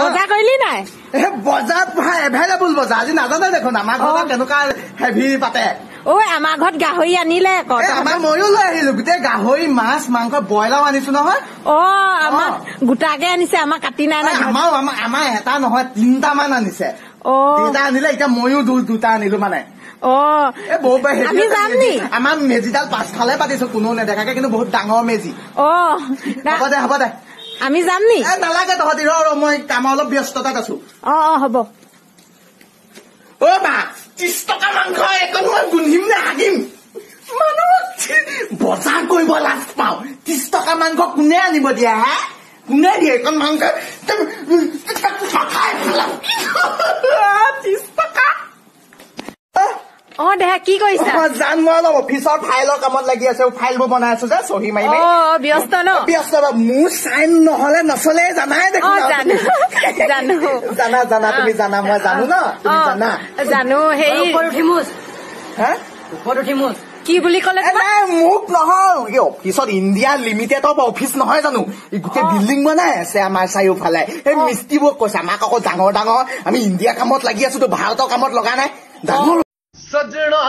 বজাৰ কৰিলি নাই বজাৰ এভেইলেবল বজাৰ আজি নাজানে দেখোন আমাৰ ঘৰত কেনেকুৱা হেভি পাতে আমাৰ ঘৰত গাহৰি আনিলে আমাৰ ময়ো লৈ আহিলো গোটেই গাহৰি মাছ মাংস ব্ৰইলাৰো আনিছো নহয় আমাৰ গোটাকে আনিছে আমাৰ কাটি নাই আমাৰ এটা নহয় 3টামান আনিছে 3টা আনিলে এতিয়া ময়ো 2টা আনিলো মানে আমাৰ মেজিডাল পাছফালে পাতিছো কোনো নেদেখাকে কিন্তু বহুত ডাঙৰ মেজি হ'ব দে আমি যাম নি নালাগে তহঁতি ৰ মই কাম অলপ ব্যস্ততাত আছো হ'ব বা 30 টকা মাংস একন মই গুন্ধিম নে হাগিম মানুহ বজাৰ কৰিব লাজ পাওঁ 30 টকা মাংস কোনে আনিব দিয়া হে কোনে দিয়ে একন মাংস 30 টকা দেহা কি কৰিছা জান মই অলপ অফিচৰ ফাইলৰ কামত লাগি আছে ফাইলবোৰ বনাই আছো যে চহী মাৰি ব্যস্ত মোৰ চাইন নহলে নচলে জানাই দেখোন জানা তুমি জানা মই জানো ন তুমি জানো কি বুলি কলে মোক নহয় অফিচত ইণ্ডিয়া লিমিটেডৰ অফিচ নহয় জানো গোটেই বিল্ডিং বনাই আছে আমাৰ চাৰিওফালে সেই মিস্ত্ৰীবোৰক কৈছে আমাক আকৌ ডাঙৰ আমি ইণ্ডিয়া কামত লাগি আছো ভাৰতৰ কামত লগা নাই জানো सजना